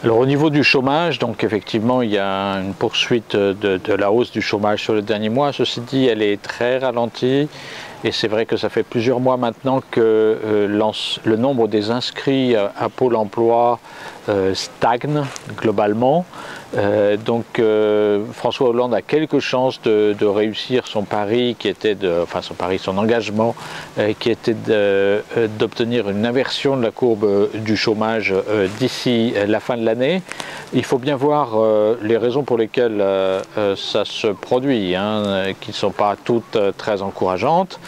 Alors au niveau du chômage, donc effectivement il y a une poursuite de la hausse du chômage sur les derniers mois. Ceci dit, elle est très ralentie et c'est vrai que ça fait plusieurs mois maintenant que le nombre des inscrits à Pôle emploi stagne globalement. François Hollande a quelques chances de réussir son pari qui était son engagement qui était d'obtenir une inversion de la courbe du chômage d'ici la fin de l'année. Il faut bien voir les raisons pour lesquelles ça se produit, qui ne sont pas toutes très encourageantes.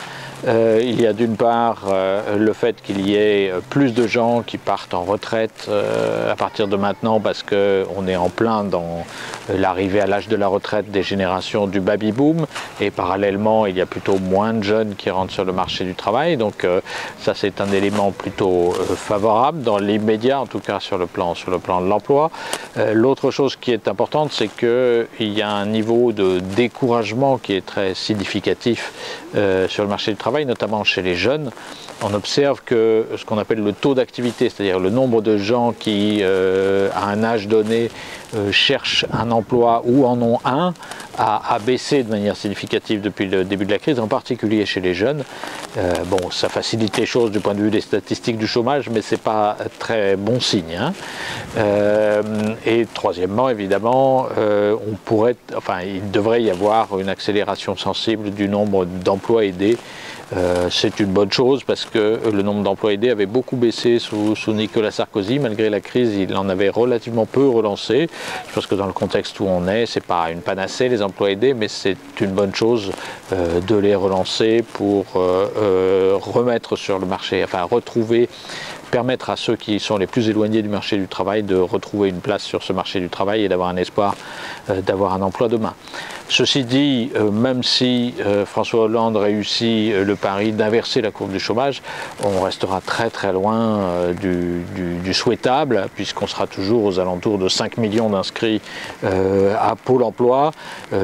Il y a d'une part le fait qu'il y ait plus de gens qui partent en retraite à partir de maintenant parce qu'on est en plein dans l'arrivée à l'âge de la retraite des générations du baby-boom et parallèlement il y a plutôt moins de jeunes qui rentrent sur le marché du travail, donc ça c'est un élément plutôt favorable dans l'immédiat, en tout cas sur le plan de l'emploi. L'autre chose qui est importante, c'est qu'il y a un niveau de découragement qui est très significatif sur le marché du travail, notamment chez les jeunes. On observe que ce qu'on appelle le taux d'activité, c'est-à-dire le nombre de gens qui, à un âge donné, cherchent un emploi ou en ont un, a baissé de manière significative depuis le début de la crise, en particulier chez les jeunes. Bon, ça facilite les choses du point de vue des statistiques du chômage, mais ce n'est pas très bon signe. Et troisièmement, évidemment, il devrait y avoir une accélération sensible du nombre d'emplois aidés. C'est une bonne chose parce que le nombre d'emplois aidés avait beaucoup baissé sous Nicolas Sarkozy. Malgré la crise, il en avait relativement peu relancé. Je pense que dans le contexte où on est, c'est pas une panacée les emplois aidés, mais c'est une bonne chose de les relancer pour remettre sur le marché, permettre à ceux qui sont les plus éloignés du marché du travail de retrouver une place sur ce marché du travail et d'avoir un espoir d'avoir un emploi demain. Ceci dit, même si François Hollande réussit le pari d'inverser la courbe du chômage, on restera très très loin du souhaitable, puisqu'on sera toujours aux alentours de 5 millions d'inscrits à Pôle emploi.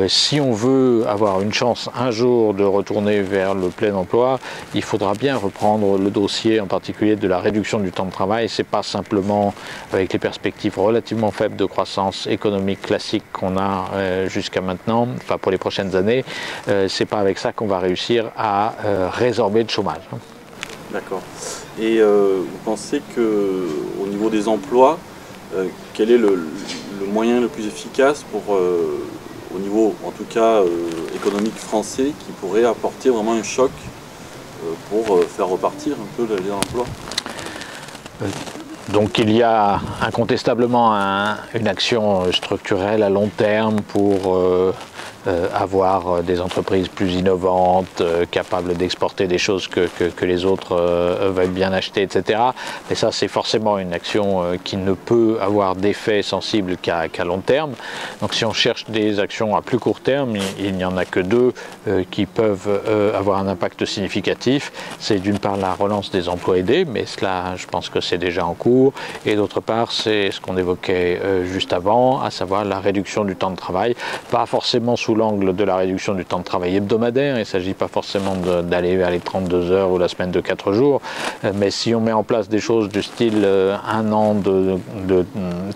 Si on veut avoir une chance un jour de retourner vers le plein emploi, il faudra bien reprendre le dossier, en particulier de la réduction du temps de travail. C'est pas simplement avec les perspectives relativement faibles de croissance économique classique qu'on a jusqu'à maintenant, enfin pour les prochaines années, c'est pas avec ça qu'on va réussir à résorber le chômage. D'accord. Et vous pensez qu'au niveau des emplois, quel est le moyen le plus efficace pour, au niveau en tout cas économique français, qui pourrait apporter vraiment un choc pour faire repartir un peu les emplois? Donc il y a incontestablement une action structurelle à long terme pour avoir des entreprises plus innovantes, capables d'exporter des choses que les autres veulent bien acheter, etc. Mais ça, c'est forcément une action qui ne peut avoir d'effet sensible qu'à long terme. Donc si on cherche des actions à plus court terme, il n'y en a que deux qui peuvent avoir un impact significatif. C'est d'une part la relance des emplois aidés, mais cela, je pense que c'est déjà en cours. Et d'autre part, c'est ce qu'on évoquait juste avant, à savoir la réduction du temps de travail, pas forcément sous l'angle de la réduction du temps de travail hebdomadaire. Il ne s'agit pas forcément d'aller vers les 32 heures ou la semaine de 4 jours, mais si on met en place des choses du style 1 an de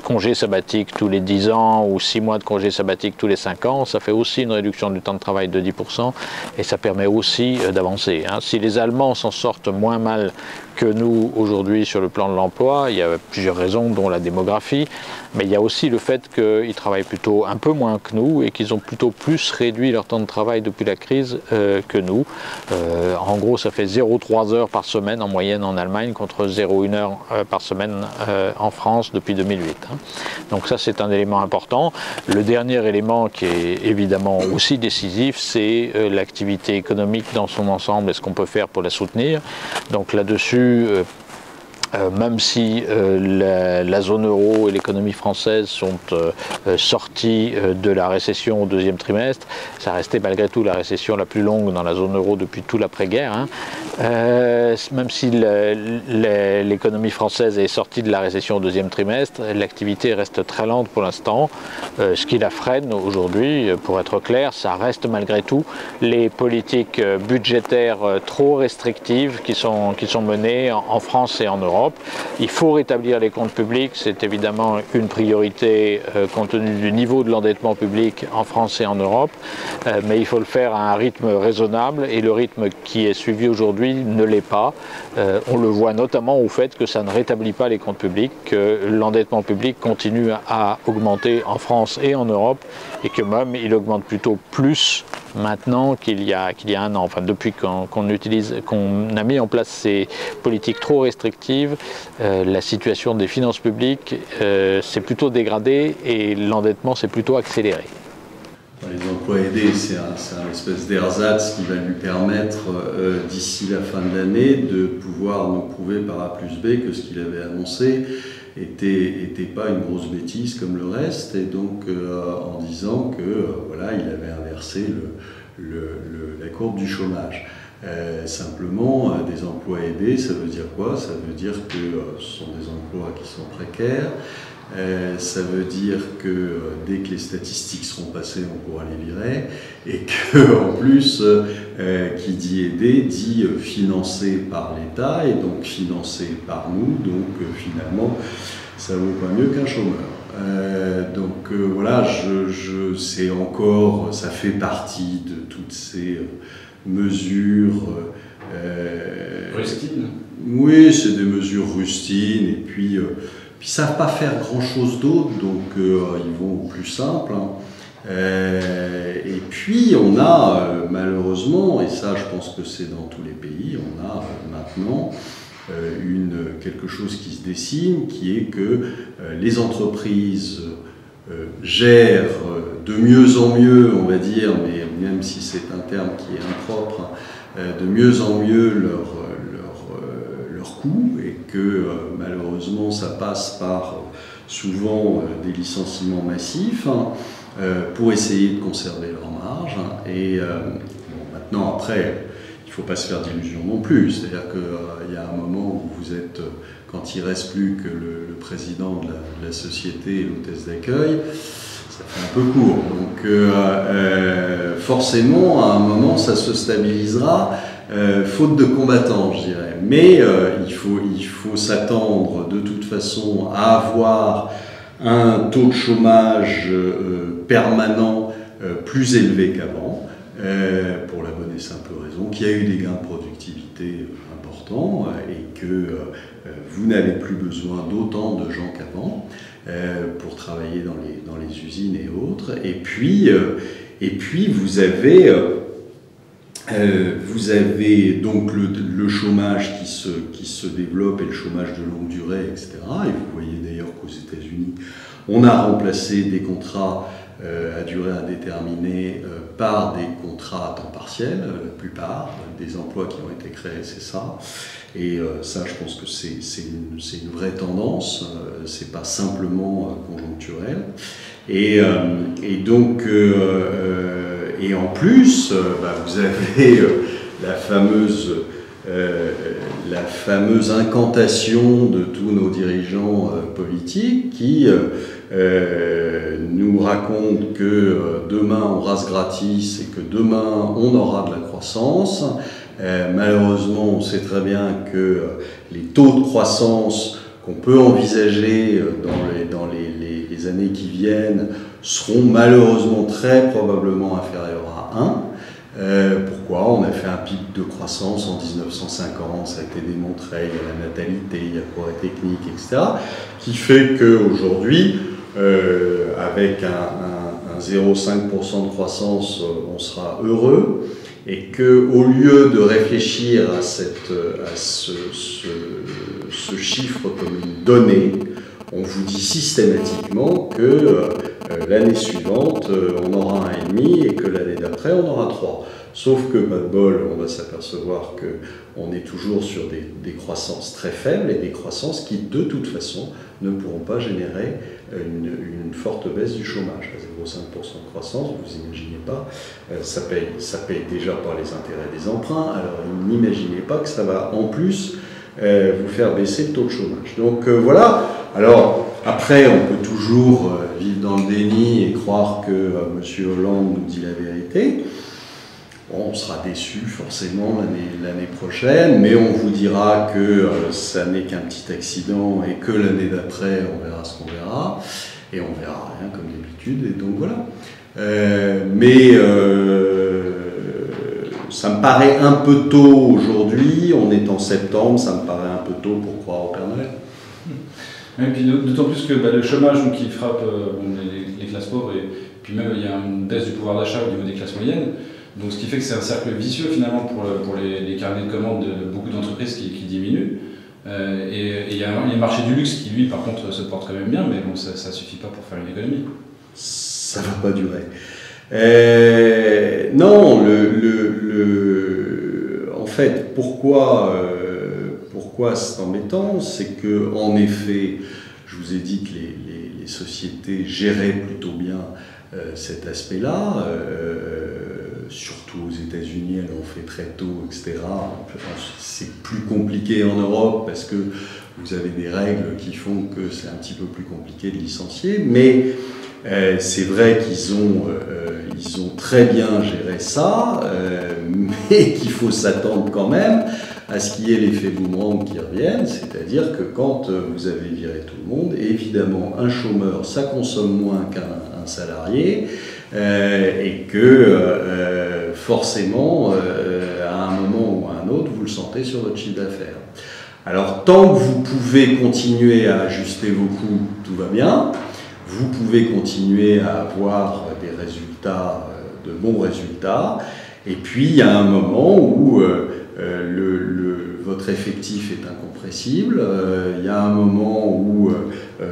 congé sabbatique tous les 10 ans ou 6 mois de congé sabbatique tous les 5 ans, ça fait aussi une réduction du temps de travail de 10% et ça permet aussi d'avancer. Si les Allemands s'en sortent moins mal que nous aujourd'hui sur le plan de l'emploi, il y a plusieurs raisons, dont la démographie, mais il y a aussi le fait qu'ils travaillent plutôt un peu moins que nous et qu'ils ont plutôt plus réduit leur temps de travail depuis la crise que nous. En gros, ça fait 0,3 heures par semaine en moyenne en Allemagne contre 0,1 heure par semaine en France depuis 2008. Donc ça, c'est un élément important. Le dernier élément qui est évidemment aussi décisif, c'est l'activité économique dans son ensemble et ce qu'on peut faire pour la soutenir. Donc là-dessus, même si la zone euro et l'économie française sont sorties de la récession au deuxième trimestre, ça restait malgré tout la récession la plus longue dans la zone euro depuis tout l'après-guerre. Même si l'économie française est sortie de la récession au deuxième trimestre, l'activité reste très lente pour l'instant. Ce qui la freine aujourd'hui, pour être clair, ça reste malgré tout les politiques budgétaires trop restrictives qui sont menées en France et en Europe. Europe. Il faut rétablir les comptes publics, c'est évidemment une priorité compte tenu du niveau de l'endettement public en France et en Europe, mais il faut le faire à un rythme raisonnable et le rythme qui est suivi aujourd'hui ne l'est pas. On le voit notamment au fait que ça ne rétablit pas les comptes publics, que l'endettement public continue à augmenter en France et en Europe et que même il augmente plutôt plus maintenant qu'il y a un an. Enfin, depuis qu'on a mis en place ces politiques trop restrictives, la situation des finances publiques s'est plutôt dégradée et l'endettement s'est plutôt accéléré. Les emplois aidés, c'est un espèce d'ersatz qui va lui permettre, d'ici la fin de l'année, de pouvoir nous prouver par A plus B que ce qu'il avait annoncé était pas une grosse bêtise comme le reste, et donc en disant que voilà, il avait inversé la courbe du chômage. Simplement, des emplois aidés, ça veut dire quoi? Ça veut dire que ce sont des emplois qui sont précaires. Ça veut dire que dès que les statistiques seront passées, on pourra les virer, et qu'en plus, qui dit aider, dit financé par l'État, et donc financé par nous, donc finalement, ça vaut pas mieux qu'un chômeur. Donc voilà, c'est encore, ça fait partie de toutes ces mesures rustines. Oui, c'est des mesures rustines, et puis ils ne savent pas faire grand-chose d'autre, donc ils vont au plus simple. Et puis on a malheureusement, et ça je pense que c'est dans tous les pays, on a maintenant quelque chose qui se dessine, qui est que les entreprises gèrent de mieux en mieux, on va dire, mais même si c'est un terme qui est impropre, de mieux en mieux leurs coûts, et que malheureusement ça passe par souvent des licenciements massifs pour essayer de conserver leur marge. Et bon, maintenant après, il ne faut pas se faire d'illusions non plus, c'est-à-dire qu'il y a un moment où vous êtes, quand il ne reste plus que le président de la société et l'hôtesse d'accueil, ça fait un peu court. Donc forcément, à un moment, ça se stabilisera, faute de combattants, je dirais. Mais il faut s'attendre de toute façon à avoir un taux de chômage permanent plus élevé qu'avant, pour la bonne et simple raison qu'il y a eu des gains de productivité importants et que vous n'avez plus besoin d'autant de gens qu'avant pour travailler dans les usines et autres. Et puis vous avez donc le chômage qui se développe, et le chômage de longue durée, etc. Et vous voyez d'ailleurs qu'aux États-Unis, on a remplacé des contrats à durée indéterminée par des contrats à temps partiel, la plupart des emplois qui ont été créés, c'est ça. Et ça, je pense que c'est une vraie tendance, c'est pas simplement conjoncturel. Et donc, et en plus, vous avez la fameuse incantation de tous nos dirigeants politiques qui nous racontent que demain on rase gratis et que demain on aura de la croissance. Malheureusement, on sait très bien que les taux de croissance qu'on peut envisager dans les années qui viennent seront malheureusement très probablement inférieurs à 1. Pourquoi? On a fait un pic de croissance en 1950, ça a été démontré, il y a la natalité, il y a le progrès technique, etc., qui fait qu'aujourd'hui, avec un 0,5% de croissance, on sera heureux, et qu'au lieu de réfléchir à ce chiffre comme une donnée, on vous dit systématiquement que l'année suivante, on aura 1,5 et que l'année d'après, on aura 3. Sauf que, pas de bol, on va s'apercevoir qu'on est toujours sur des croissances très faibles, et des croissances qui, de toute façon, ne pourront pas générer une forte baisse du chômage. À 0,5% de croissance, vous n'imaginez pas, ça paye déjà par les intérêts des emprunts, alors n'imaginez pas que ça va en plus vous faire baisser le taux de chômage. Donc voilà. Alors, après, on peut toujours vivre dans le déni et croire que M. Hollande nous dit la vérité. Bon, on sera déçu forcément l'année prochaine, mais on vous dira que ça n'est qu'un petit accident et que l'année d'après, on verra ce qu'on verra. Et on verra rien comme d'habitude, et donc voilà. Ça me paraît un peu tôt aujourd'hui, on est en septembre, ça me paraît un peu tôt pour croire au Père Noël. Et puis d'autant plus que le chômage donc, qui frappe les classes pauvres, et puis même il y a une baisse du pouvoir d'achat au niveau des classes moyennes, donc ce qui fait que c'est un cercle vicieux finalement pour les carnets de commandes de beaucoup d'entreprises qui diminuent. Et il y a le marché du luxe qui lui par contre se porte quand même bien, mais bon ça ne suffit pas pour faire une économie. Ça ne va pas durer. Non, en fait, pourquoi c'est embêtant, c'est que en effet, je vous ai dit que les sociétés géraient plutôt bien cet aspect-là, surtout aux États-Unis, elles l'ont fait très tôt, etc. C'est plus compliqué en Europe parce que vous avez des règles qui font que c'est un petit peu plus compliqué de licencier, mais c'est vrai qu'ils ont très bien géré ça, mais qu'il faut s'attendre quand même à ce qu'il y ait l'effet boomerang qui revienne, c'est-à-dire que quand vous avez viré tout le monde, évidemment un chômeur ça consomme moins qu'un salarié, et que forcément à un moment ou à un autre vous le sentez sur votre chiffre d'affaires. Alors tant que vous pouvez continuer à ajuster vos coûts, tout va bien. Vous pouvez continuer à avoir des résultats, de bons résultats, et puis il y a un moment où votre effectif est incompressible, il y a un moment où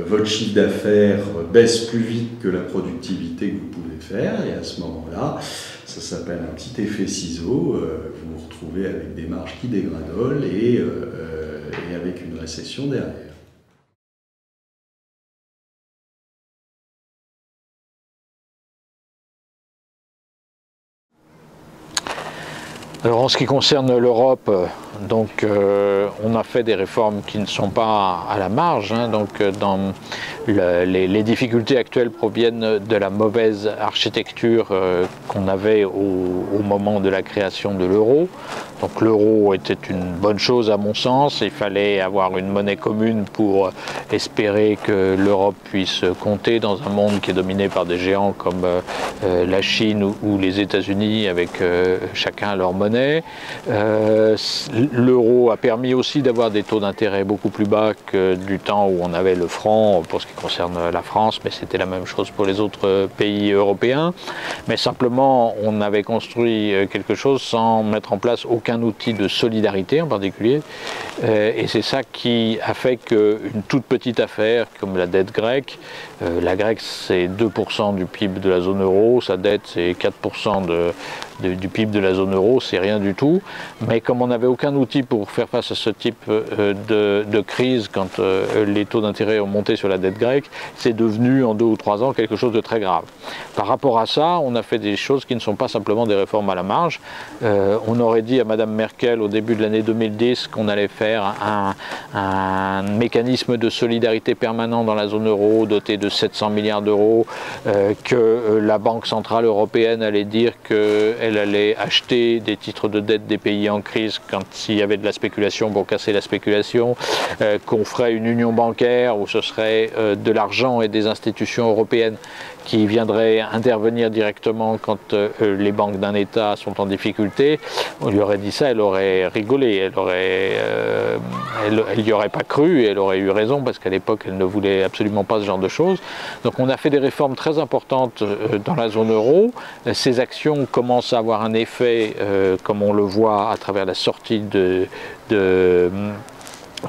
votre chiffre d'affaires baisse plus vite que la productivité que vous pouvez faire, et à ce moment-là, ça s'appelle un petit effet ciseau, vous vous retrouvez avec des marges qui dégringolent et avec une récession derrière. Alors en ce qui concerne l'Europe, donc on a fait des réformes qui ne sont pas à la marge, hein, donc les difficultés actuelles proviennent de la mauvaise architecture qu'on avait au moment de la création de l'euro. Donc l'euro était une bonne chose à mon sens, il fallait avoir une monnaie commune pour espérer que l'Europe puisse compter dans un monde qui est dominé par des géants comme la Chine ou les États-Unis avec chacun leur monnaie. L'euro a permis aussi d'avoir des taux d'intérêt beaucoup plus bas que du temps où on avait le franc pour ce qui concerne la France, mais c'était la même chose pour les autres pays européens. Mais simplement, on avait construit quelque chose sans mettre en place aucun outil de solidarité en particulier. Et c'est ça qui a fait qu'une toute petite affaire comme la dette grecque, la Grèce c'est 2% du PIB de la zone euro, sa dette c'est 4% du PIB de la zone euro, c'est rien du tout. Mais comme on n'avait aucun outil pour faire face à ce type de crise quand les taux d'intérêt ont monté sur la dette grecque, c'est devenu en 2 ou 3 ans quelque chose de très grave. Par rapport à ça, on a fait des choses qui ne sont pas simplement des réformes à la marge. On aurait dit à Madame Merkel au début de l'année 2010 qu'on allait faire un mécanisme de solidarité permanent dans la zone euro doté de 700 milliards d'euros, que la Banque Centrale Européenne allait dire qu'elle allait acheter des titres de dette des pays en crise quand il y avait de la spéculation pour casser la spéculation, qu'on ferait une union bancaire où ce serait de l'argent et des institutions européennes qui viendraient intervenir directement quand les banques d'un État sont en difficulté. On lui aurait dit ça, elle aurait rigolé, elle n'y aurait pas cru, et elle aurait eu raison parce qu'à l'époque elle ne voulait absolument pas ce genre de choses. Donc on a fait des réformes très importantes dans la zone euro. Ces actions commencent à avoir un effet, comme on le voit à travers la sortie de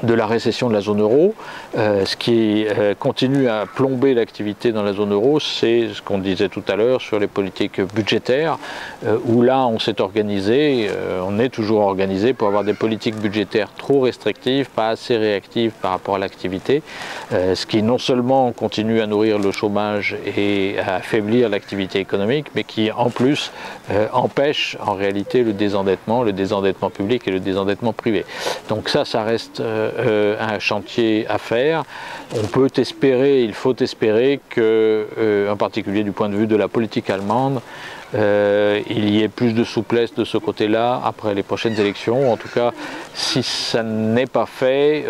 la récession de la zone euro. Ce qui continue à plomber l'activité dans la zone euro, c'est ce qu'on disait tout à l'heure sur les politiques budgétaires, où là on s'est organisé, on est toujours organisé pour avoir des politiques budgétaires trop restrictives, pas assez réactives par rapport à l'activité, ce qui non seulement continue à nourrir le chômage et à affaiblir l'activité économique, mais qui en plus empêche en réalité le désendettement public et le désendettement privé. Donc ça reste un chantier à faire. On peut espérer, il faut espérer que, en particulier du point de vue de la politique allemande, il y ait plus de souplesse de ce côté-là après les prochaines élections. En tout cas, si ça n'est pas fait,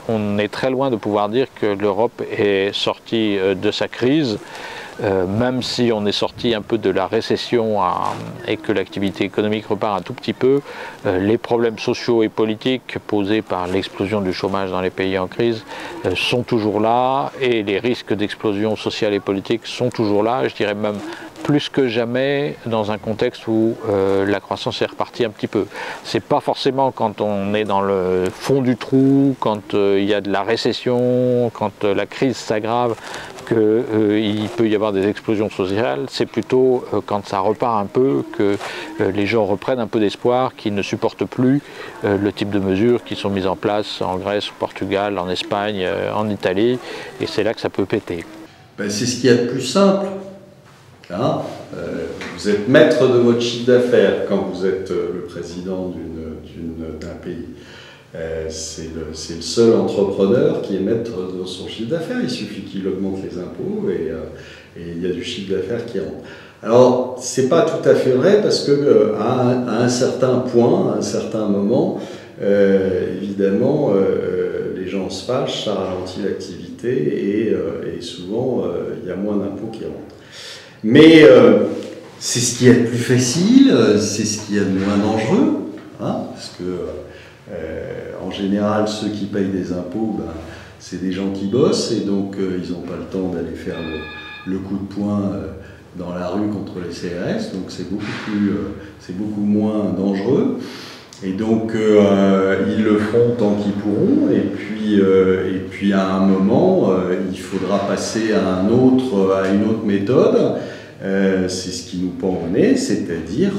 on est très loin de pouvoir dire que l'Europe est sortie de sa crise. Même si on est sorti un peu de la récession et que l'activité économique repart un tout petit peu, les problèmes sociaux et politiques posés par l'explosion du chômage dans les pays en crise sont toujours là, et les risques d'explosion sociale et politique sont toujours là, je dirais même plus que jamais dans un contexte où la croissance est repartie un petit peu. C'est pas forcément quand on est dans le fond du trou, quand il y a de la récession, quand la crise s'aggrave, qu'il peut y avoir des explosions sociales. C'est plutôt quand ça repart un peu que les gens reprennent un peu d'espoir, qu'ils ne supportent plus le type de mesures qui sont mises en place en Grèce, au Portugal, en Espagne, en Italie, et c'est là que ça peut péter. Ben, c'est ce qu'il y a de plus simple. Hein, vous êtes maître de votre chiffre d'affaires quand vous êtes le président d'un pays. C'est le seul entrepreneur qui est maître de son chiffre d'affaires. Il suffit qu'il augmente les impôts et il y a du chiffre d'affaires qui rentre. Alors, c'est pas tout à fait vrai parce que à un certain point, à un certain moment, évidemment, les gens se fâchent, ça ralentit l'activité et souvent, il y a moins d'impôts qui rentrent. Mais c'est ce qui est le plus facile, c'est ce qui est le moins dangereux, hein, parce que en général, ceux qui payent des impôts, ben, c'est des gens qui bossent et donc ils n'ont pas le temps d'aller faire le coup de poing dans la rue contre les CRS, donc c'est beaucoup moins dangereux. Et donc ils le feront tant qu'ils pourront, et puis à un moment il faudra passer à une autre méthode. C'est ce qui nous pend au nez, c'est-à-dire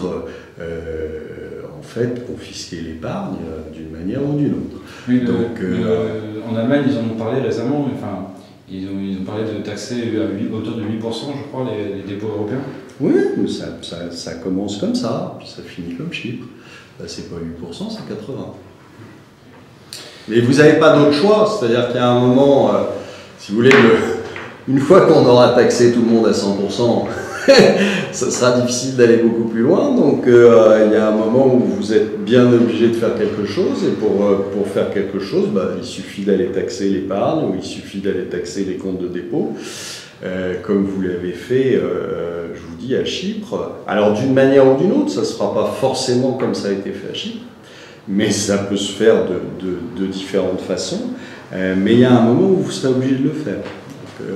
en fait confisquer l'épargne d'une manière ou d'une autre. Oui, en Allemagne, ils en ont parlé récemment, enfin, ils ont parlé de taxer à hauteur de 8%, je crois, les dépôts européens. Oui, mais ça commence comme ça, puis ça finit comme Chypre. Là, c'est pas 8%, c'est 80%. Mais vous n'avez pas d'autre choix, c'est-à-dire qu'il y a un moment, si vous voulez, une fois qu'on aura taxé tout le monde à 100%, ça sera difficile d'aller beaucoup plus loin. Donc il y a un moment où vous êtes bien obligé de faire quelque chose, et pour faire quelque chose, bah, il suffit d'aller taxer l'épargne, ou il suffit d'aller taxer les comptes de dépôt, comme vous l'avez fait, je vous dis, à Chypre. Alors d'une manière ou d'une autre, ça ne sera pas forcément comme ça a été fait à Chypre, mais ça peut se faire de différentes façons, mais il y a un moment où vous serez obligé de le faire. Donc,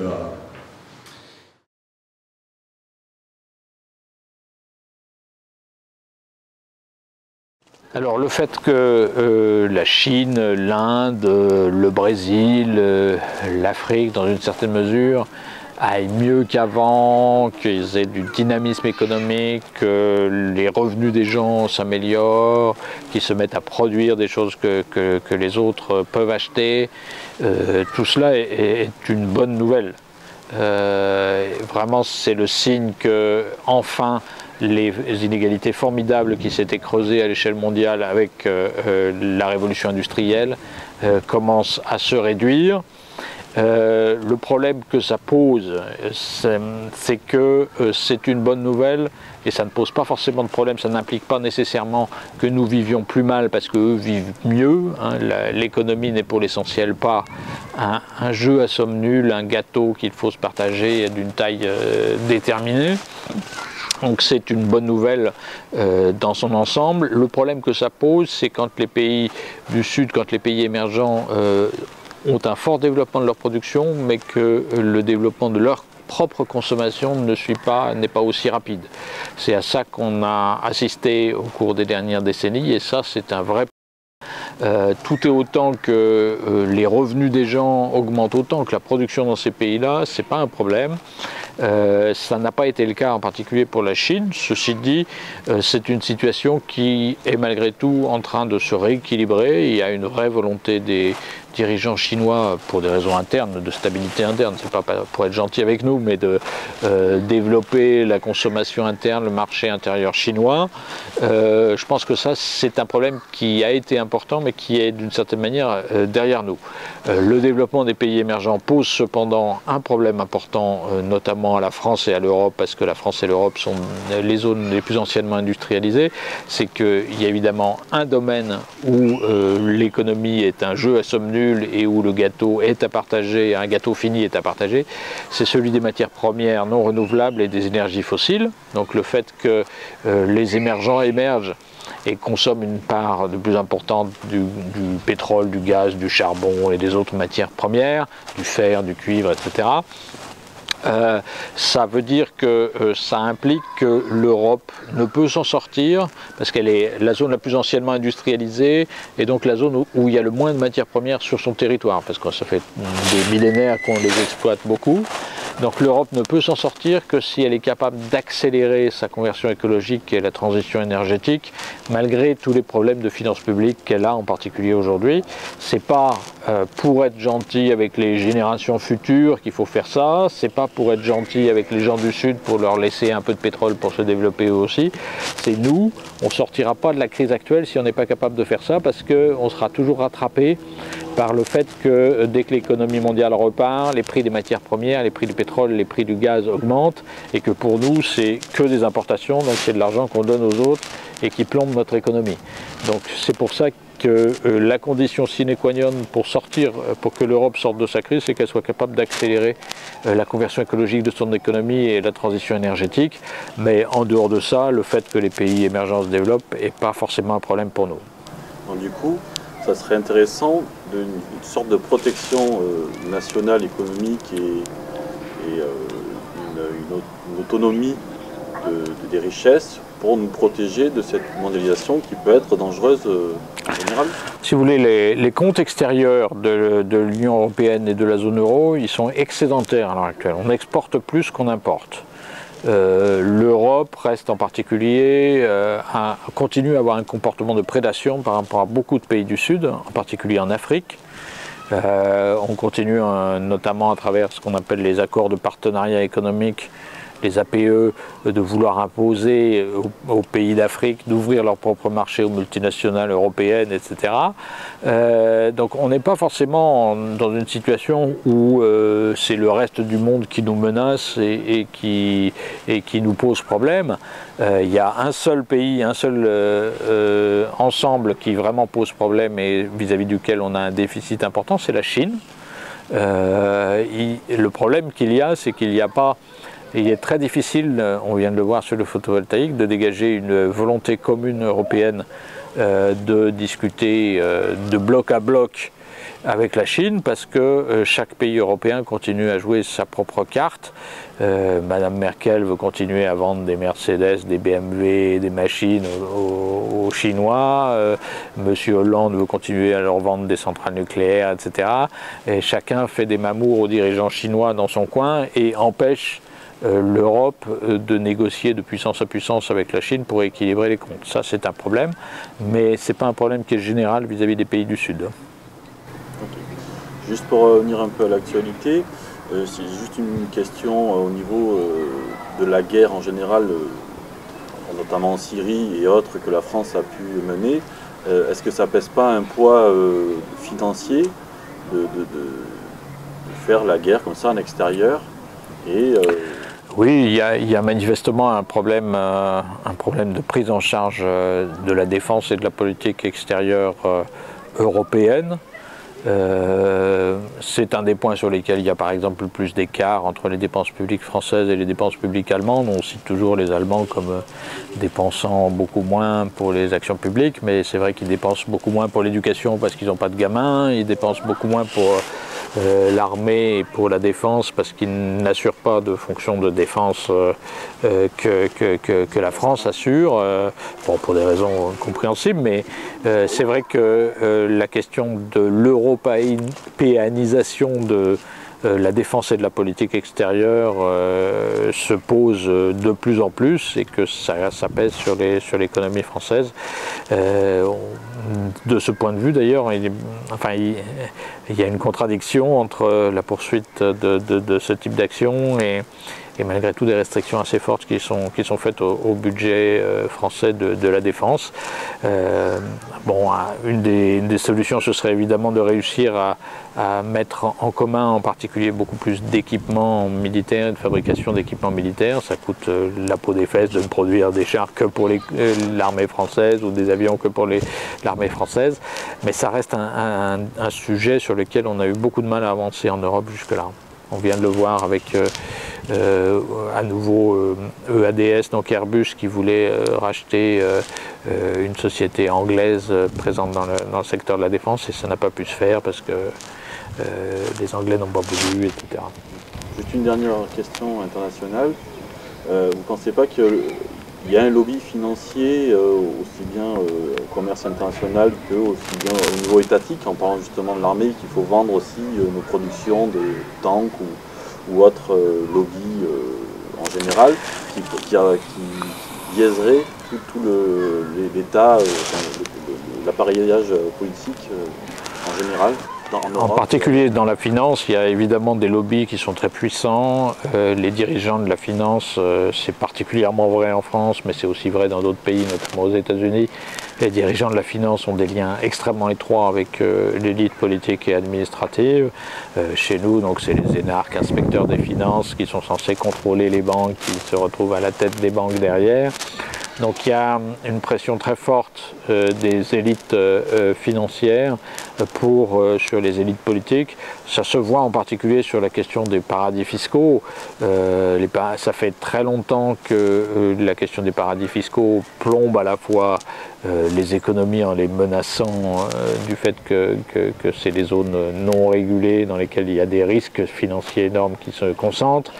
alors le fait que la Chine, l'Inde, le Brésil, l'Afrique dans une certaine mesure aillent mieux qu'avant, qu'ils aient du dynamisme économique, que les revenus des gens s'améliorent, qu'ils se mettent à produire des choses que les autres peuvent acheter, tout cela est une bonne nouvelle. Vraiment, c'est le signe que enfin les inégalités formidables qui s'étaient creusées à l'échelle mondiale avec la révolution industrielle commencent à se réduire. Le problème que ça pose, c'est que c'est une bonne nouvelle, et ça ne pose pas forcément de problème, ça n'implique pas nécessairement que nous vivions plus mal parce qu'eux vivent mieux. Hein. L'économie n'est pour l'essentiel pas un jeu à somme nulle, un gâteau qu'il faut se partager d'une taille déterminée. Donc c'est une bonne nouvelle dans son ensemble. Le problème que ça pose, c'est quand les pays du Sud, quand les pays émergents ont un fort développement de leur production, mais que le développement de leur propre consommation n'est pas aussi rapide. C'est à ça qu'on a assisté au cours des dernières décennies, et ça c'est un vrai problème. Tout est autant que les revenus des gens augmentent autant que la production dans ces pays-là, c'est pas un problème. Ça n'a pas été le cas en particulier pour la Chine. Ceci dit, c'est une situation qui est malgré tout en train de se rééquilibrer. Il y a une vraie volonté des dirigeants chinois, pour des raisons internes, de stabilité interne, c'est pas pour être gentil avec nous, mais de développer la consommation interne, le marché intérieur chinois. Je pense que ça, c'est un problème qui a été important, mais qui est d'une certaine manière derrière nous. Le développement des pays émergents pose cependant un problème important, notamment à la France et à l'Europe, parce que la France et l'Europe sont les zones les plus anciennement industrialisées. C'est qu'il y a évidemment un domaine où l'économie est un jeu à somme nulle et où le gâteau est à partager, un gâteau fini est à partager, c'est celui des matières premières non renouvelables et des énergies fossiles. Donc le fait que les émergents émergent et consomment une part de plus importante du pétrole, du gaz, du charbon et des autres matières premières, du fer, du cuivre, etc. Ça veut dire que ça implique que l'Europe ne peut s'en sortir parce qu'elle est la zone la plus anciennement industrialisée et donc la zone où il y a le moins de matières premières sur son territoire parce que ça fait des millénaires qu'on les exploite beaucoup. Donc l'Europe ne peut s'en sortir que si elle est capable d'accélérer sa conversion écologique et la transition énergétique malgré tous les problèmes de finances publiques qu'elle a en particulier aujourd'hui. C'est pas pour être gentil avec les générations futures qu'il faut faire ça, c'est pas pour être gentil avec les gens du Sud pour leur laisser un peu de pétrole pour se développer eux aussi. C'est nous, on ne sortira pas de la crise actuelle si on n'est pas capable de faire ça parce qu'on sera toujours rattrapé par le fait que dès que l'économie mondiale repart, les prix des matières premières, les prix du pétrole, les prix du gaz augmentent et que pour nous c'est que des importations, donc c'est de l'argent qu'on donne aux autres et qui plombe notre économie. Donc c'est pour ça que la condition sine qua non pour que l'Europe sorte de sa crise, c'est qu'elle soit capable d'accélérer la conversion écologique de son économie et la transition énergétique. Mais en dehors de ça, le fait que les pays émergents se développent n'est pas forcément un problème pour nous. Donc, du coup, ça serait intéressant d'une sorte de protection nationale économique et une autonomie des richesses pour nous protéger de cette mondialisation qui peut être dangereuse en général. Si vous voulez, les comptes extérieurs de l'Union européenne et de la zone euro, ils sont excédentaires à l'heure actuelle. On exporte plus qu'on importe. L'Europe reste en particulier, continue à avoir un comportement de prédation par rapport à beaucoup de pays du Sud, en particulier en Afrique. On continue notamment à travers ce qu'on appelle les accords de partenariat économique, les APE, de vouloir imposer aux pays d'Afrique d'ouvrir leur propre marché aux multinationales européennes, etc. Donc on n'est pas forcément dans une situation où c'est le reste du monde qui nous menace et qui nous pose problème. Il y a un seul pays, un seul ensemble qui vraiment pose problème et vis-à-vis duquel on a un déficit important, c'est la Chine. Le problème qu'il y a, c'est qu'il n'y a pas... Il est très difficile, on vient de le voir sur le photovoltaïque, de dégager une volonté commune européenne de discuter de bloc à bloc avec la Chine parce que chaque pays européen continue à jouer sa propre carte. Madame Merkel veut continuer à vendre des Mercedes, des BMW, des machines aux Chinois. Monsieur Hollande veut continuer à leur vendre des centrales nucléaires, etc. Et chacun fait des mamours aux dirigeants chinois dans son coin et empêche l'Europe de négocier de puissance à puissance avec la Chine pour équilibrer les comptes. Ça, c'est un problème, mais ce n'est pas un problème qui est général vis-à-vis des pays du Sud. Okay. Juste pour revenir un peu à l'actualité, c'est juste une question au niveau de la guerre en général, notamment en Syrie et autres, que la France a pu mener. Est-ce que ça pèse pas un poids financier de faire la guerre comme ça en extérieur et Oui, il y a manifestement un problème de prise en charge de la défense et de la politique extérieure européenne. C'est un des points sur lesquels il y a par exemple le plus d'écart entre les dépenses publiques françaises et les dépenses publiques allemandes. On cite toujours les Allemands comme dépensant beaucoup moins pour les actions publiques, mais c'est vrai qu'ils dépensent beaucoup moins pour l'éducation parce qu'ils n'ont pas de gamins, ils dépensent beaucoup moins pour l'armée et pour la défense parce qu'ils n'assurent pas de fonction de défense que la France assure, bon, pour des raisons compréhensibles, mais c'est vrai que la question de l'européanisation la défense et de la politique extérieure se pose de plus en plus et que ça pèse sur l'économie française. De ce point de vue d'ailleurs, il y a une contradiction entre la poursuite de ce type d'action et malgré tout des restrictions assez fortes qui sont faites au budget français de la défense. Une des solutions, ce serait évidemment de réussir à mettre en commun en particulier beaucoup plus d'équipements militaires, de fabrication d'équipements militaires. Ça coûte la peau des fesses de ne produire des chars que pour l'armée française ou des avions que pour l'armée française. Mais ça reste un sujet sur lequel on a eu beaucoup de mal à avancer en Europe jusque-là. On vient de le voir avec à nouveau EADS, donc Airbus, qui voulait racheter une société anglaise présente dans le secteur de la défense, et ça n'a pas pu se faire parce que les Anglais n'ont pas voulu, etc. Juste une dernière question internationale. Vous ne pensez pas qu'il y a un lobby financier, aussi bien au commerce international que aussi bien au niveau étatique, en parlant justement de l'armée, qu'il faut vendre aussi nos productions de tanks ou autres lobbies en général, qui biaiserait tout l'État, l'appareillage politique en général. En particulier dans la finance, il y a évidemment des lobbies qui sont très puissants. Les dirigeants de la finance, c'est particulièrement vrai en France, mais c'est aussi vrai dans d'autres pays, notamment aux États-Unis. Les dirigeants de la finance ont des liens extrêmement étroits avec l'élite politique et administrative. Chez nous, donc, c'est les énarques, inspecteurs des finances, qui sont censés contrôler les banques, qui se retrouvent à la tête des banques derrière. Donc il y a une pression très forte des élites financières sur les élites politiques. Ça se voit en particulier sur la question des paradis fiscaux. Ça fait très longtemps que la question des paradis fiscaux plombe à la fois les économies en les menaçant du fait que c'est des zones non régulées dans lesquelles il y a des risques financiers énormes qui se concentrent,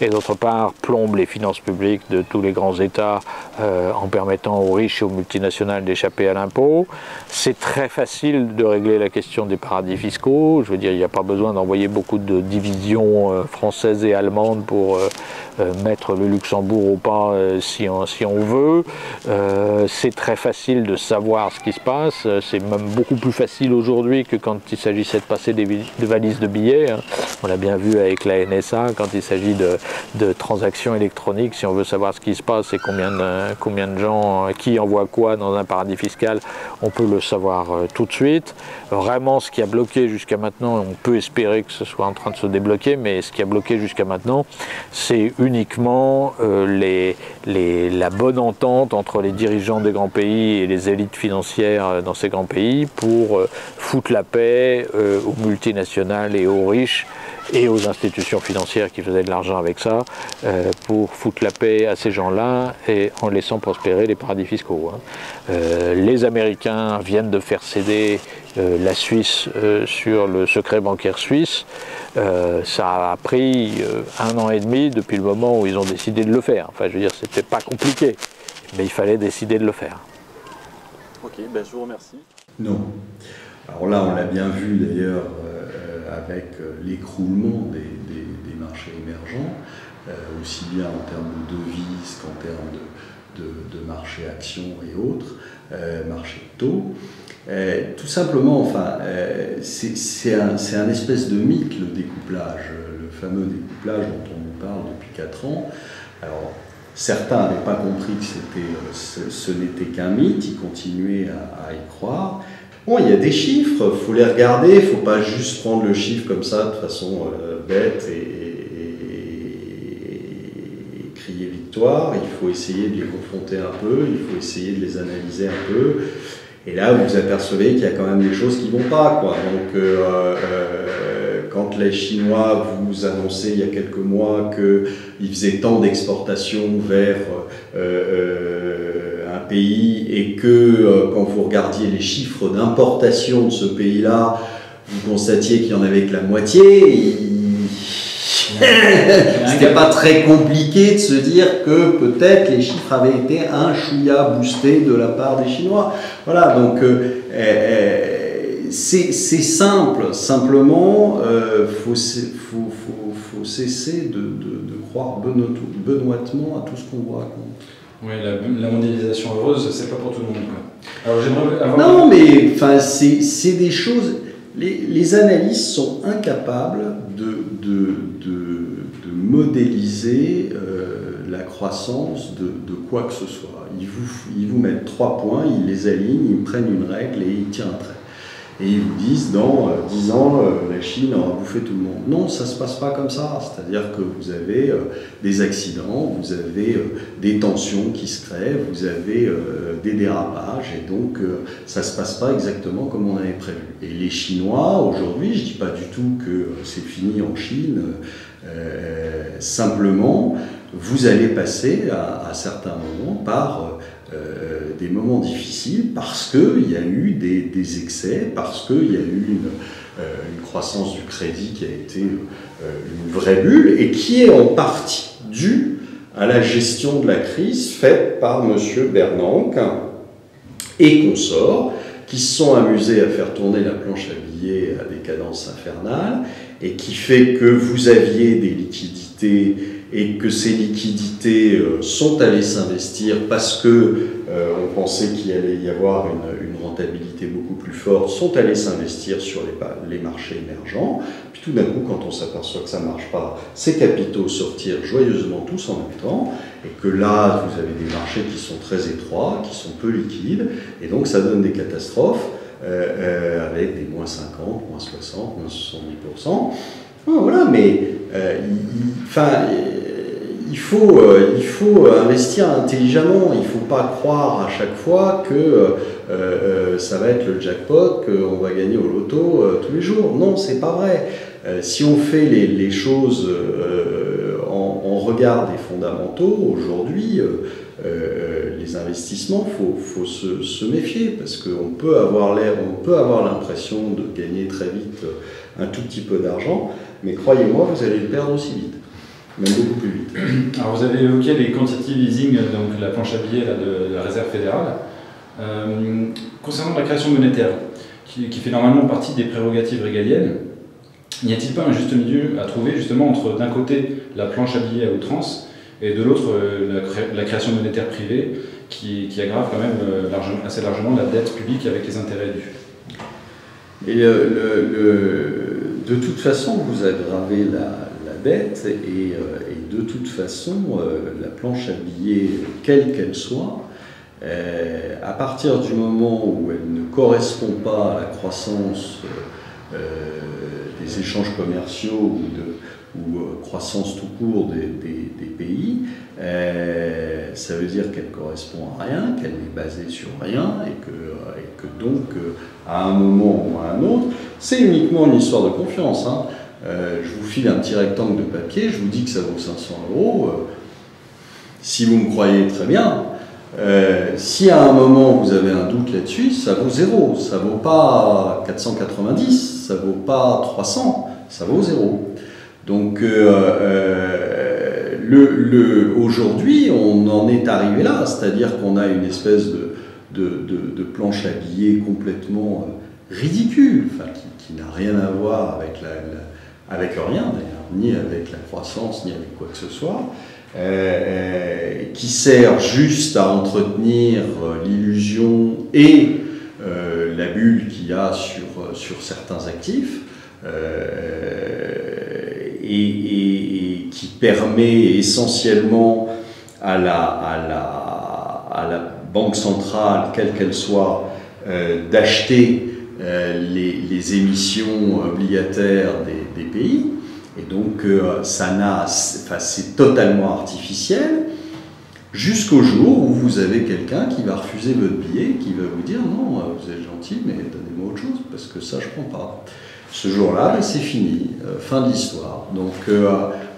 et d'autre part plombe les finances publiques de tous les grands États en permettant aux riches et aux multinationales d'échapper à l'impôt. C'est très facile de régler la question des paradis fiscaux. Je veux dire, il n'y a pas besoin d'envoyer beaucoup de divisions françaises et allemandes pour mettre le Luxembourg au pas si on veut. C'est très facile de savoir ce qui se passe. C'est même beaucoup plus facile aujourd'hui que quand il s'agissait de passer des valises de billets. On l'a bien vu avec la NSA, quand il s'agit de transactions électroniques. Si on veut savoir ce qui se passe et combien de gens, qui envoient quoi dans un paradis fiscal, on peut le savoir tout de suite. Vraiment, ce qui a bloqué jusqu'à maintenant, on peut espérer que ce soit en train de se débloquer, mais ce qui a bloqué jusqu'à maintenant, c'est uniquement la bonne entente entre les dirigeants des grands pays et les élites financières dans ces grands pays pour foutre la paix aux multinationales et aux riches et aux institutions financières qui faisaient de l'argent avec ça, pour foutre la paix à ces gens-là et en laissant prospérer les paradis fiscaux. Les Américains viennent de faire céder la Suisse sur le secret bancaire suisse. Ça a pris 1 an et demi depuis le moment où ils ont décidé de le faire. Enfin, je veux dire, c'était pas compliqué, mais il fallait décider de le faire. Ok, ben je vous remercie. Non. Alors là, on l'a bien vu d'ailleurs avec l'écroulement des marchés émergents, aussi bien en termes de devises qu'en termes de marchés actions et autres, marchés de taux. Tout simplement, enfin, c'est un espèce de mythe, le découplage, le fameux découplage dont on nous parle depuis 4 ans. Alors, certains n'avaient pas compris que ce n'était qu'un mythe, ils continuaient à y croire. Bon, il y a des chiffres, il faut les regarder, il ne faut pas juste prendre le chiffre comme ça de façon bête et crier victoire. Il faut essayer de les confronter un peu, il faut essayer de les analyser un peu. Et là, vous vous apercevez qu'il y a quand même des choses qui ne vont pas, quoi. Donc, quand les Chinois vous annonçaient il y a quelques mois qu'ils faisaient tant d'exportations vers un pays et que quand vous regardiez les chiffres d'importation de ce pays-là, vous constatiez qu'il n'y en avait que la moitié, c'était pas très compliqué de se dire que peut-être les chiffres avaient été un chouïa boostés de la part des Chinois. Voilà, donc c'est simple, simplement, faut cesser de croire benoîtement à tout ce qu'on vous raconte. Oui, la mondialisation heureuse, c'est pas pour tout le monde, quoi. Alors j'aimerais avoir... Non, mais enfin, c'est des choses... Les analystes sont incapables de modéliser la croissance de quoi que ce soit. Ils vous mettent 3 points, ils les alignent, ils prennent une règle et ils tirent un trait. Et ils vous disent, dans 10 ans, la Chine aura bouffé tout le monde. Non, ça ne se passe pas comme ça. C'est-à-dire que vous avez des accidents, vous avez des tensions qui se créent, vous avez des dérapages, et donc ça ne se passe pas exactement comme on avait prévu. Et les Chinois, aujourd'hui, je ne dis pas du tout que c'est fini en Chine, simplement, vous allez passer à certains moments par... des moments difficiles parce qu'il y a eu des excès, parce qu'il y a eu une croissance du crédit qui a été une vraie bulle et qui est en partie due à la gestion de la crise faite par M. Bernanke et consorts qui se sont amusés à faire tourner la planche à billets à des cadences infernales et qui fait que vous aviez des liquidités et que ces liquidités sont allées s'investir parce que on pensait qu'il allait y avoir une rentabilité beaucoup plus forte, sont allées s'investir sur les marchés émergents. Puis tout d'un coup, quand on s'aperçoit que ça ne marche pas, ces capitaux sortirent joyeusement tous en même temps, et que là, vous avez des marchés qui sont très étroits, qui sont peu liquides, et donc ça donne des catastrophes avec des moins 50, moins 60, moins 70%. Voilà, mais il faut investir intelligemment. Il ne faut pas croire à chaque fois que ça va être le jackpot, qu'on va gagner au loto tous les jours. Non, c'est pas vrai. Si on fait les choses en regard des fondamentaux, aujourd'hui, les investissements, faut se méfier parce qu'on peut avoir l'impression de gagner très vite un tout petit peu d'argent, mais croyez-moi, vous allez le perdre aussi vite. Même beaucoup plus vite. Alors vous avez évoqué les quantitative easing, donc la planche à billets là, de la Réserve fédérale. Concernant la création monétaire, qui fait normalement partie des prérogatives régaliennes, n'y a-t-il pas un juste milieu à trouver justement entre d'un côté la planche à billets à outrance et de l'autre la création monétaire privée qui aggrave quand même assez largement la dette publique avec les intérêts dus? Et de toute façon, vous aggravez la dette et de toute façon, la planche à billets, quelle qu'elle soit, à partir du moment où elle ne correspond pas à la croissance des échanges commerciaux ou croissance tout court des pays, ça veut dire qu'elle ne correspond à rien, qu'elle n'est basée sur rien et que donc à un moment ou à un autre, c'est uniquement une histoire de confiance. Je vous file un petit rectangle de papier, je vous dis que ça vaut 500 €. Si vous me croyez, très bien. Si à un moment vous avez un doute là-dessus, ça vaut 0. Ça ne vaut pas 490, ça ne vaut pas 300, ça vaut 0. Donc aujourd'hui, on en est arrivé là, c'est-à-dire qu'on a une espèce de planche à billets complètement ridicule, enfin, qui n'a rien à voir avec rien d'ailleurs, ni avec la croissance, ni avec quoi que ce soit, qui sert juste à entretenir l'illusion et la bulle qu'il y a sur certains actifs, et qui permet essentiellement à la banque centrale, quelle qu'elle soit, d'acheter les émissions obligataires des pays, et donc c'est totalement artificiel, jusqu'au jour où vous avez quelqu'un qui va refuser votre billet, qui va vous dire non, vous êtes gentil, mais donnez-moi autre chose, parce que ça je prends pas. Ce jour-là, c'est fini, fin de l'histoire. Donc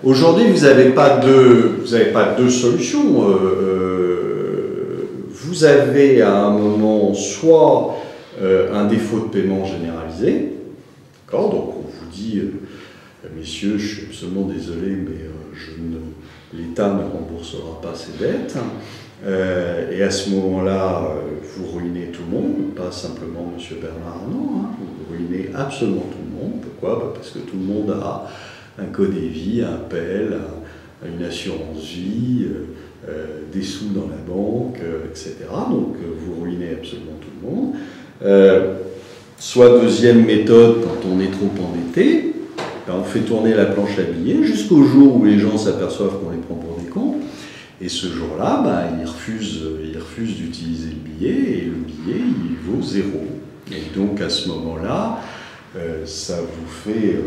aujourd'hui, vous n'avez pas deux solutions. Vous avez à un moment soit un défaut de paiement généralisé, d'accord, donc on vous dit, messieurs, je suis absolument désolé, mais l'État ne remboursera pas ses dettes, et à ce moment-là, vous ruinez tout le monde, pas simplement M. Bernard Arnault, vous ruinez absolument tout le monde. Pourquoi ? Parce que tout le monde a un Codévi, un PEL, une assurance vie, des sous dans la banque, etc. Donc vous ruinez absolument tout le monde. Soit deuxième méthode, quand on est trop endetté, on fait tourner la planche à billets jusqu'au jour où les gens s'aperçoivent qu'on les prend pour des cons. Et ce jour-là, ils refusent d'utiliser le billet et le billet, il vaut 0. Et donc à ce moment-là, ça vous fait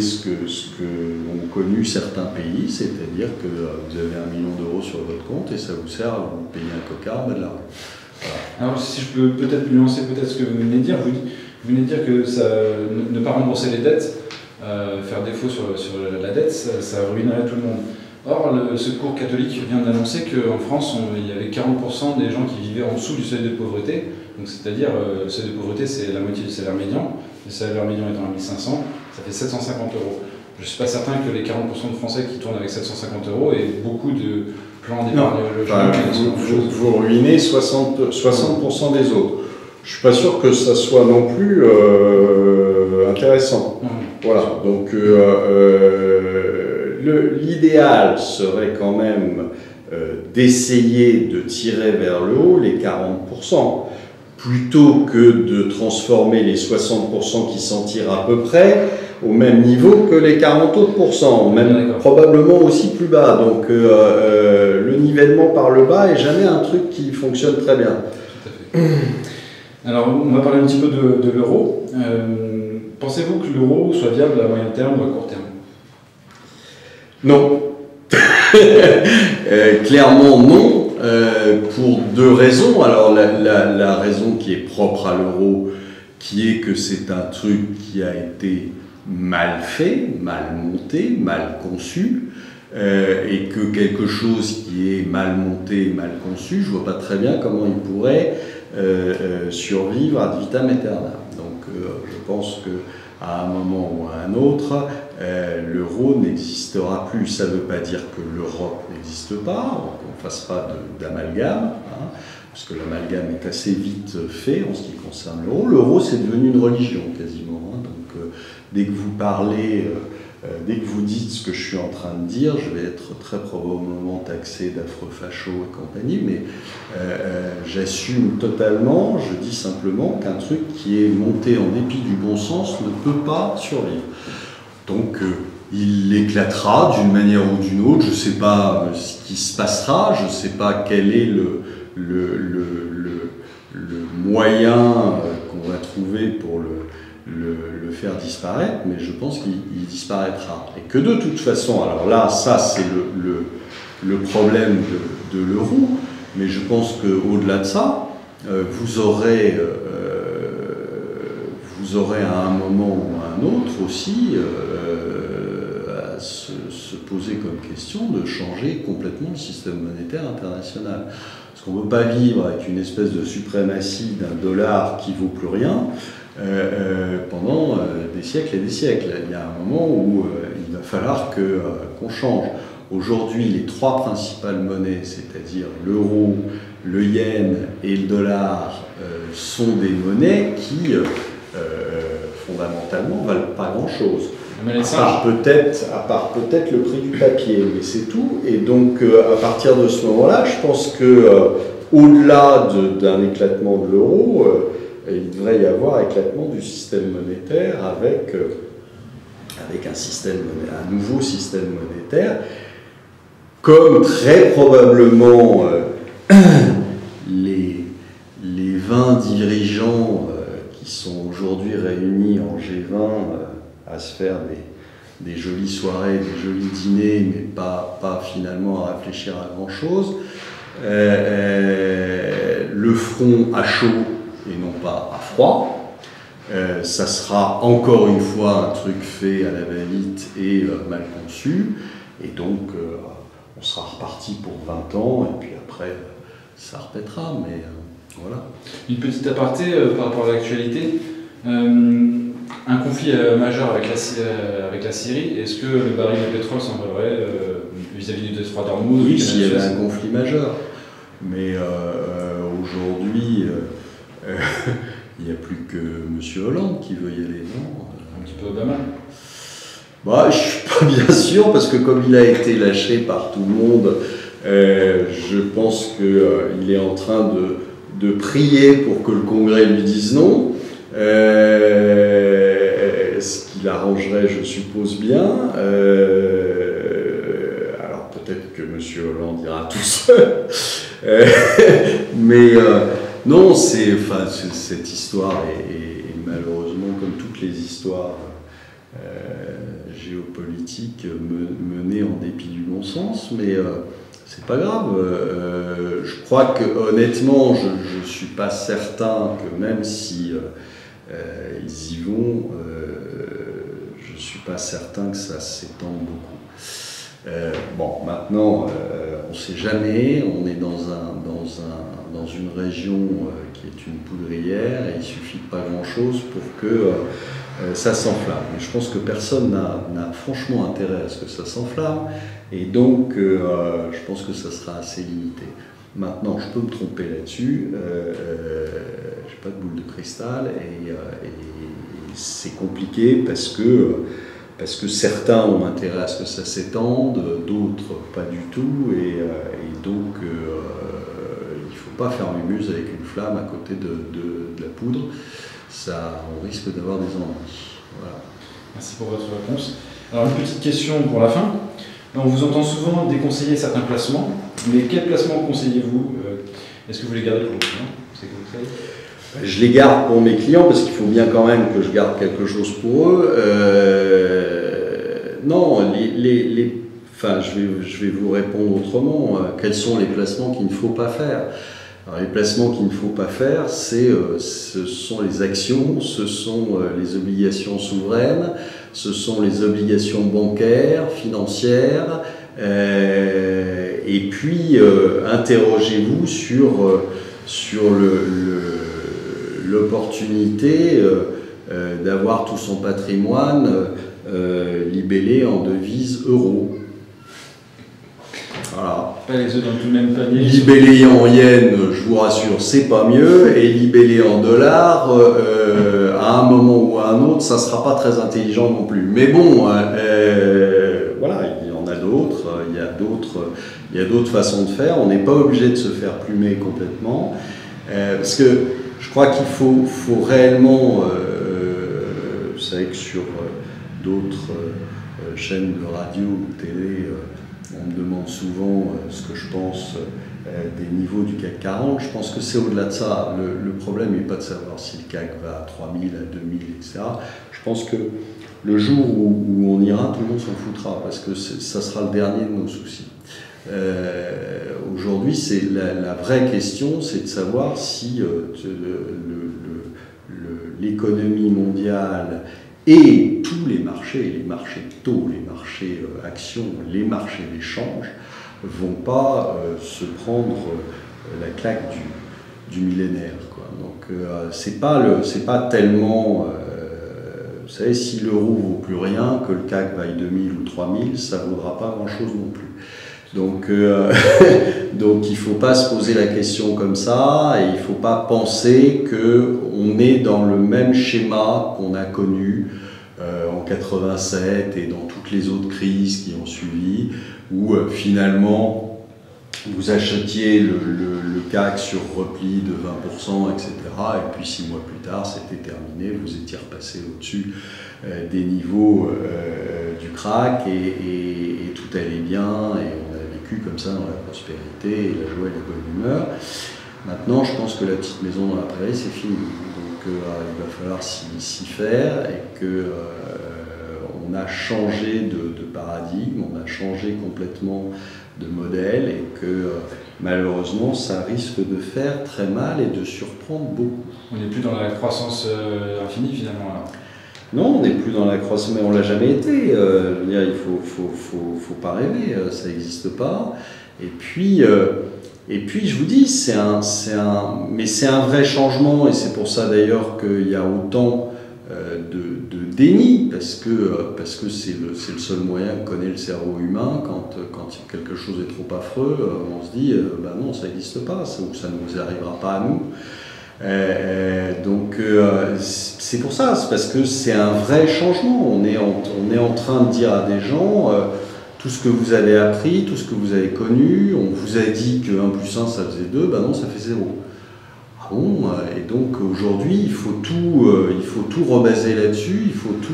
ce que ont connu certains pays, c'est-à-dire que vous avez 1 million d'euros sur votre compte et ça vous sert à vous payer un coca en bas de la rue. Voilà. Alors si je peux peut-être nuancer ce que vous venez de dire, vous venez de dire que ne pas rembourser les dettes, faire défaut sur la dette, ça ruinerait tout le monde. Or, le Secours catholique vient d'annoncer qu'en France, il y avait 40% des gens qui vivaient en dessous du seuil de pauvreté. Donc, c'est-à-dire, le seuil de pauvreté, c'est la moitié du salaire médian. Le salaire médian étant à 1 500, ça fait 750 euros. Je ne suis pas certain que les 40% de Français qui tournent avec 750 euros aient beaucoup de plans d'épargne logement. Vous ruinez 60% des autres. Je ne suis pas sûr que ça soit non plus intéressant. Voilà, donc l'idéal serait quand même d'essayer de tirer vers le haut les 40%, plutôt que de transformer les 60% qui s'en tirent à peu près au même niveau que les 40 autres pourcents, même probablement aussi plus bas. Donc le nivellement par le bas n'est jamais un truc qui fonctionne très bien. Tout à fait. Alors on va parler un petit peu de l'euro. Pensez-vous que l'euro soit viable à moyen terme ou à court terme? Non. Clairement non, pour deux raisons. Alors la raison qui est propre à l'euro, qui est que c'est un truc qui a été mal fait, mal monté, mal conçu, et que quelque chose qui est mal monté, mal conçu, je ne vois pas très bien comment il pourrait survivre ad vitam aeternam. Donc je pense qu'à un moment ou à un autre, l'euro n'existera plus. Ça ne veut pas dire que l'Europe n'existe pas, qu'on ne fasse pas d'amalgame, parce que l'amalgame est assez vite fait en ce qui concerne l'euro. L'euro, c'est devenu une religion quasiment. Donc dès que vous parlez, dès que vous dites ce que je suis en train de dire, je vais être très probablement taxé d'affreux fachos et compagnie, mais j'assume totalement, je dis simplement qu'un truc qui est monté en dépit du bon sens ne peut pas survivre. Donc il éclatera d'une manière ou d'une autre, je ne sais pas ce qui se passera, je ne sais pas quel est le moyen qu'on va trouver pour le faire disparaître, mais je pense qu'il disparaîtra. Et que de toute façon, alors là, ça c'est le problème de l'euro, mais je pense qu'au-delà de ça, vous aurez à un moment ou à un autre aussi à se poser comme question de changer complètement le système monétaire international. Parce qu'on ne peut pas vivre avec une espèce de suprématie d'un dollar qui ne vaut plus rien pendant des siècles et des siècles. Il y a un moment où il va falloir qu'on change. Aujourd'hui, les trois principales monnaies, c'est-à-dire l'euro, le yen et le dollar, sont des monnaies qui, fondamentalement, ne valent pas grand-chose. À part peut-être le prix du papier, mais c'est tout. Et donc, à partir de ce moment-là, je pense qu'au-delà d'un éclatement de l'euro, il devrait y avoir éclatement du système monétaire avec un nouveau système monétaire, comme très probablement les 20 dirigeants qui sont aujourd'hui réunis en G20 à se faire des jolies soirées, des jolis dîners, mais pas finalement à réfléchir à grand-chose. Le front à chaud et non pas à froid. Ça sera encore une fois un truc fait à la va-vite et mal conçu. Et donc, on sera reparti pour 20 ans, et puis après, ça repètera, mais voilà. Une petite aparté par rapport à l'actualité. Un conflit majeur avec la Syrie, est-ce que le baril de pétrole s'envolerait vis-à-vis du détroit d'Ormuz? Oui, s'il y avait un conflit majeur. Mais aujourd'hui, il n'y a plus que M. Hollande qui veut y aller, non? Un petit peu Obama. Bah, je ne suis pas bien sûr, parce que comme il a été lâché par tout le monde, je pense qu'il est en train de prier pour que le Congrès lui dise non. Ce qui l'arrangerait, je suppose bien. Alors peut-être que M. Hollande ira tout seul. Mais non, cette histoire est malheureusement, comme toutes les histoires géopolitiques, menée en dépit du bon sens, mais c'est pas grave. Je crois que honnêtement, je ne suis pas certain que même si ils y vont, je ne suis pas certain que ça s'étende beaucoup. Bon, maintenant, on ne sait jamais, on est dans une région qui est une poudrière et il ne suffit de pas grand-chose pour que ça s'enflamme. Mais je pense que personne n'a franchement intérêt à ce que ça s'enflamme et donc je pense que ça sera assez limité. Maintenant, je peux me tromper là-dessus, je n'ai pas de boule de cristal et c'est compliqué parce que certains ont intérêt à ce que ça s'étende, d'autres pas du tout, et donc il ne faut pas faire mumuse avec une flamme à côté de la poudre, ça, on risque d'avoir des ennuis. Voilà. Merci pour votre réponse. Alors une petite question pour la fin. On vous entend souvent déconseiller certains placements, mais quels placements conseillez-vous? Est-ce que vous les gardez pour vos clients? Je les garde pour mes clients parce qu'il faut bien quand même que je garde quelque chose pour eux. Non, je vais vous répondre autrement. Quels sont les placements qu'il ne faut pas faire? Alors, les placements qu'il ne faut pas faire, ce sont les actions, ce sont les obligations souveraines, ce sont les obligations bancaires, financières, et puis interrogez-vous sur l'opportunité d'avoir tout son patrimoine libellé en devise euro. Voilà. Pas les œufs dans tout le même panier. Libellé en yens, je vous rassure, c'est pas mieux, et libellé en dollars, à un moment ou à un autre, ça sera pas très intelligent non plus. Mais bon, voilà, il y en a d'autres, il y a d'autres façons de faire. On n'est pas obligé de se faire plumer complètement, parce que je crois qu'il faut réellement, vous savez que sur d'autres chaînes de radio ou de télé, on me demande souvent ce que je pense des niveaux du CAC 40. Je pense que c'est au-delà de ça. Le problème n'est pas de savoir si le CAC va à 3000, à 2000, etc. Je pense que le jour où on ira, tout le monde s'en foutra, parce que ça sera le dernier de nos soucis. Aujourd'hui, c'est la vraie question, c'est de savoir si l'économie mondiale et tous les marchés de taux, les marchés actions, les marchés d'échange, vont pas se prendre la claque du millénaire, quoi. Donc c'est pas tellement, vous savez, si l'euro vaut plus rien, que le CAC vaille 2000 ou 3000, ça vaudra pas grand-chose non plus. Donc il ne faut pas se poser la question comme ça, et il ne faut pas penser qu'on est dans le même schéma qu'on a connu en 87 et dans toutes les autres crises qui ont suivi, où finalement vous achetiez le CAC sur repli de 20%, etc. Et puis 6 mois plus tard, c'était terminé, vous étiez repassé au-dessus des niveaux du crack, et tout allait bien, et on a vécu comme ça dans la prospérité et la joie et la bonne humeur. Maintenant, je pense que la petite maison dans la prairie, c'est fini. Donc il va falloir s'y faire, et qu'on a changé de paradigme, on a changé complètement de modèle, et que malheureusement, ça risque de faire très mal et de surprendre beaucoup. On n'est plus dans la croissance infinie finalement là. Non, on n'est plus dans la croissance, mais on l'a jamais été. Je veux dire, il faut pas rêver, ça n'existe pas. Et puis, je vous dis, mais c'est un vrai changement, et c'est pour ça d'ailleurs qu'il y a autant de déni, parce que c'est le seul moyen que connaît le cerveau humain. Quand quelque chose est trop affreux, on se dit, ben non, ça n'existe pas, ça ne nous arrivera pas à nous. Donc c'est pour ça, c'est parce que c'est un vrai changement. On est en train de dire à des gens, tout ce que vous avez appris, tout ce que vous avez connu, on vous a dit que 1 + 1 ça faisait 2, ben non, ça fait 0. Ah bon, et donc aujourd'hui, il faut tout rebaser là-dessus, il faut tout...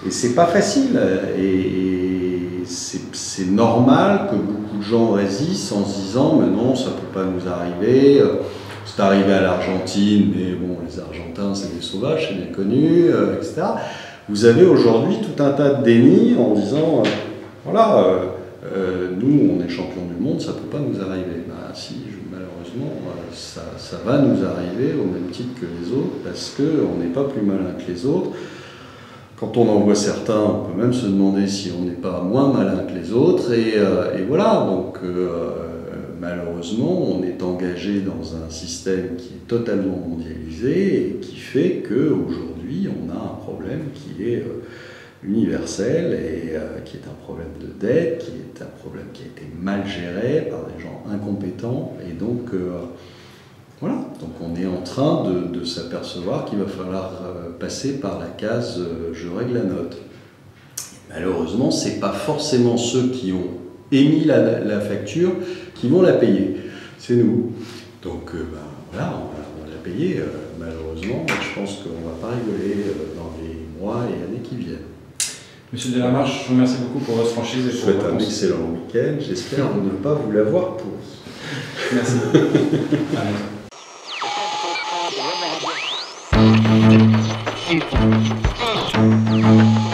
Et c'est pas facile, et c'est normal que beaucoup de gens résistent en se disant, mais non, ça peut pas nous arriver, c'est arrivé à l'Argentine, mais bon, les Argentins, c'est des sauvages, c'est bien connu, etc. Vous avez aujourd'hui tout un tas de déni en disant, voilà, nous, on est champions du monde, ça peut pas nous arriver. Ben si, malheureusement, ça va nous arriver au même titre que les autres, parce qu'on n'est pas plus malin que les autres. Quand on en voit certains, on peut même se demander si on n'est pas moins malin que les autres, et voilà, donc malheureusement, on est engagé dans un système qui est totalement mondialisé et qui fait qu'aujourd'hui, on a un problème qui est universel et qui est un problème de dette, qui est un problème qui a été mal géré par des gens incompétents, et donc voilà, donc on est en train de s'apercevoir qu'il va falloir passer par la case je règle la note. Malheureusement, ce n'est pas forcément ceux qui ont émis la facture qui vont la payer, c'est nous. Donc voilà, on va la payer malheureusement, mais je pense qu'on ne va pas rigoler dans les mois et années qui viennent. Monsieur Delamarche, je vous remercie beaucoup pour votre franchise. Je vous souhaite un excellent week-end, j'espère ne pas vous l'avoir pourri. Merci. À bientôt.